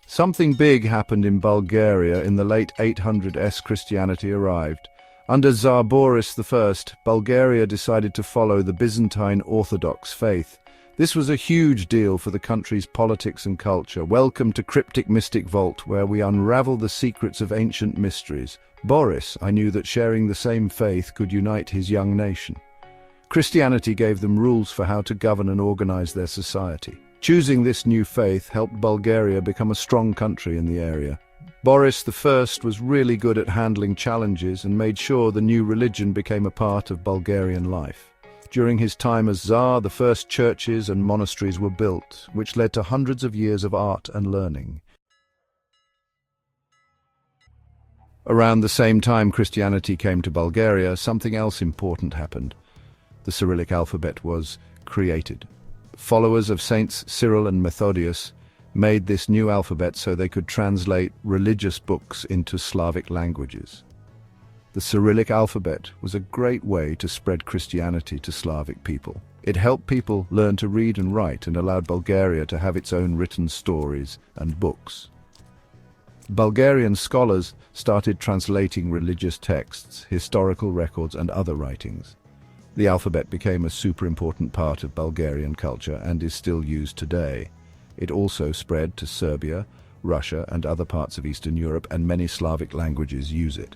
Something big happened in Bulgaria in the late 800s. Christianity arrived. Under Tsar Boris I, Bulgaria decided to follow the Byzantine Orthodox faith. This was a huge deal for the country's politics and culture. Welcome to Cryptic Mystic Vault, where we unravel the secrets of ancient mysteries. Boris, I knew that sharing the same faith could unite his young nation. Christianity gave them rules for how to govern and organize their society. Choosing this new faith helped Bulgaria become a strong country in the area. Boris I was really good at handling challenges and made sure the new religion became a part of Bulgarian life. During his time as Tsar, the first churches and monasteries were built, which led to hundreds of years of art and learning. Around the same time Christianity came to Bulgaria, something else important happened. The Cyrillic alphabet was created. Followers of Saints Cyril and Methodius made this new alphabet so they could translate religious books into Slavic languages. The Cyrillic alphabet was a great way to spread Christianity to Slavic people. It helped people learn to read and write and allowed Bulgaria to have its own written stories and books. Bulgarian scholars started translating religious texts, historical records, and other writings. The alphabet became a super important part of Bulgarian culture and is still used today. It also spread to Serbia, Russia, and other parts of Eastern Europe, and many Slavic languages use it.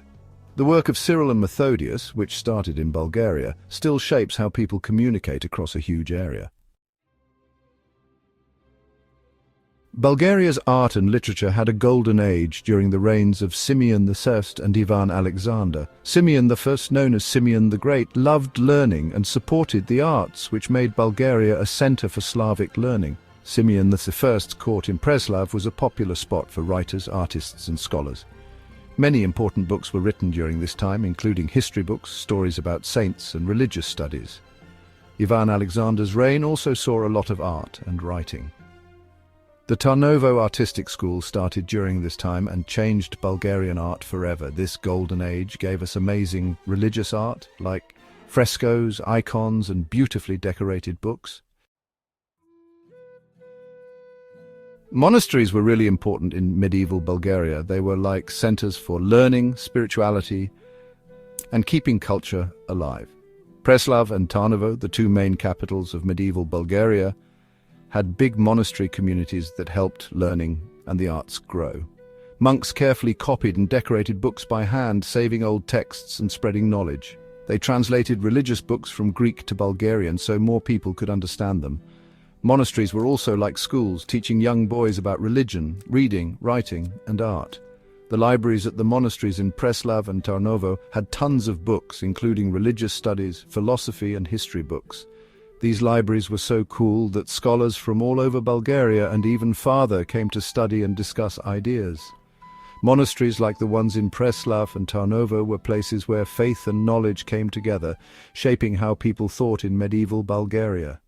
The work of Cyril and Methodius, which started in Bulgaria, still shapes how people communicate across a huge area. Bulgaria's art and literature had a golden age during the reigns of Simeon I and Ivan Alexander. Simeon I, known as Simeon the Great, loved learning and supported the arts, which made Bulgaria a center for Slavic learning. Simeon I's court in Preslav was a popular spot for writers, artists, and scholars. Many important books were written during this time, including history books, stories about saints, and religious studies. Ivan Alexander's reign also saw a lot of art and writing. The Tarnovo artistic school started during this time and changed Bulgarian art forever. This golden age gave us amazing religious art, like frescoes, icons, and beautifully decorated books. Monasteries were really important in medieval Bulgaria. They were like centers for learning, spirituality, and keeping culture alive. Preslav and Tarnovo, the two main capitals of medieval Bulgaria, had big monastery communities that helped learning and the arts grow. Monks carefully copied and decorated books by hand, saving old texts and spreading knowledge. They translated religious books from Greek to Bulgarian so more people could understand them. Monasteries were also like schools, teaching young boys about religion, reading, writing, and art. The libraries at the monasteries in Preslav and Tarnovo had tons of books, including religious studies, philosophy, and history books. These libraries were so cool that scholars from all over Bulgaria and even farther came to study and discuss ideas. Monasteries like the ones in Preslav and Tarnovo were places where faith and knowledge came together, shaping how people thought in medieval Bulgaria.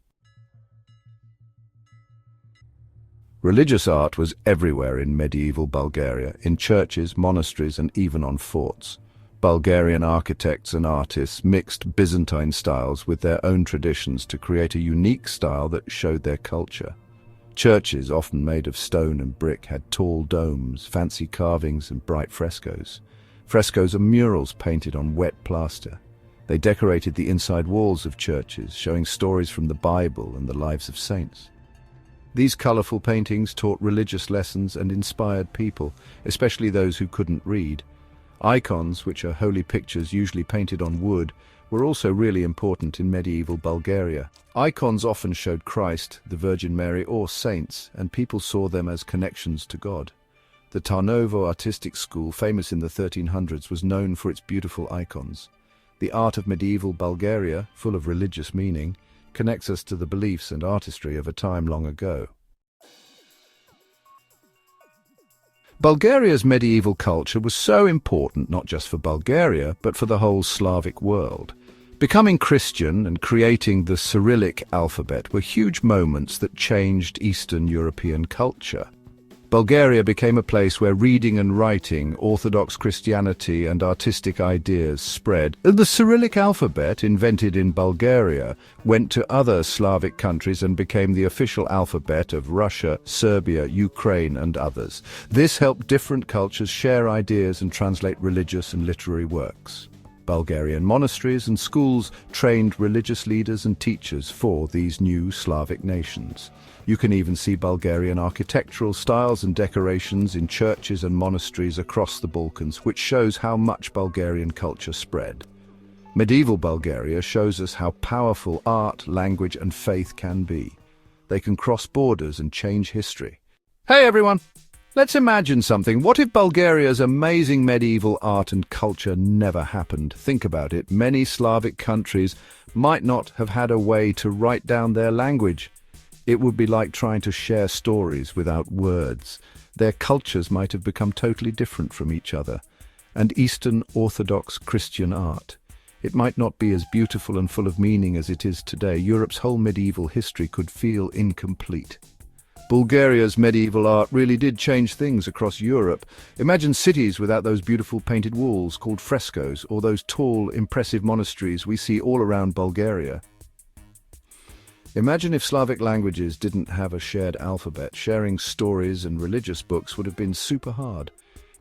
Religious art was everywhere in medieval Bulgaria, in churches, monasteries, and even on forts. Bulgarian architects and artists mixed Byzantine styles with their own traditions to create a unique style that showed their culture. Churches, often made of stone and brick, had tall domes, fancy carvings, and bright frescoes. Frescoes are murals painted on wet plaster. They decorated the inside walls of churches, showing stories from the Bible and the lives of saints. These colorful paintings taught religious lessons and inspired people, especially those who couldn't read. Icons, which are holy pictures usually painted on wood, were also really important in medieval Bulgaria. Icons often showed Christ, the Virgin Mary, or saints, and people saw them as connections to God. The Tarnovo artistic school, famous in the 1300s, was known for its beautiful icons. The art of medieval Bulgaria, full of religious meaning, connects us to the beliefs and artistry of a time long ago. Bulgaria's medieval culture was so important not just for Bulgaria, but for the whole Slavic world. Becoming Christian and creating the Cyrillic alphabet were huge moments that changed Eastern European culture. Bulgaria became a place where reading and writing, Orthodox Christianity and artistic ideas spread. The Cyrillic alphabet, invented in Bulgaria, went to other Slavic countries and became the official alphabet of Russia, Serbia, Ukraine and others. This helped different cultures share ideas and translate religious and literary works. Bulgarian monasteries and schools trained religious leaders and teachers for these new Slavic nations. You can even see Bulgarian architectural styles and decorations in churches and monasteries across the Balkans, which shows how much Bulgarian culture spread. Medieval Bulgaria shows us how powerful art, language and faith can be. They can cross borders and change history. Hey everyone! Let's imagine something. What if Bulgaria's amazing medieval art and culture never happened? Think about it. Many Slavic countries might not have had a way to write down their language. It would be like trying to share stories without words. Their cultures might have become totally different from each other. And Eastern Orthodox Christian art, it might not be as beautiful and full of meaning as it is today. Europe's whole medieval history could feel incomplete. Bulgaria's medieval art really did change things across Europe. Imagine cities without those beautiful painted walls called frescoes, or those tall, impressive monasteries we see all around Bulgaria. Imagine if Slavic languages didn't have a shared alphabet. Sharing stories and religious books would have been super hard.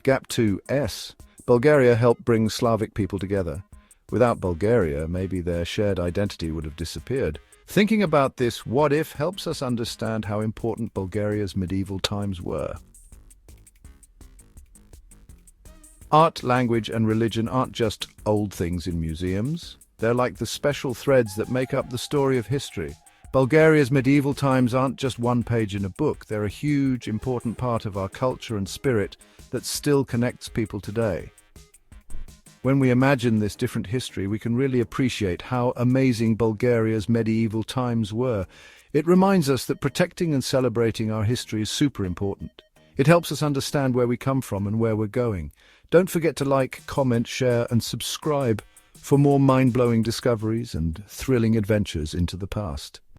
Gap 2S. Bulgaria helped bring Slavic people together. Without Bulgaria, maybe their shared identity would have disappeared. Thinking about this what if helps us understand how important Bulgaria's medieval times were. Art, language and religion aren't just old things in museums. They're like the special threads that make up the story of history. Bulgaria's medieval times aren't just one page in a book. They're a huge, important part of our culture and spirit that still connects people today. When we imagine this different history, we can really appreciate how amazing Bulgaria's medieval times were. It reminds us that protecting and celebrating our history is super important. It helps us understand where we come from and where we're going. Don't forget to like, comment, share, and subscribe for more mind-blowing discoveries and thrilling adventures into the past.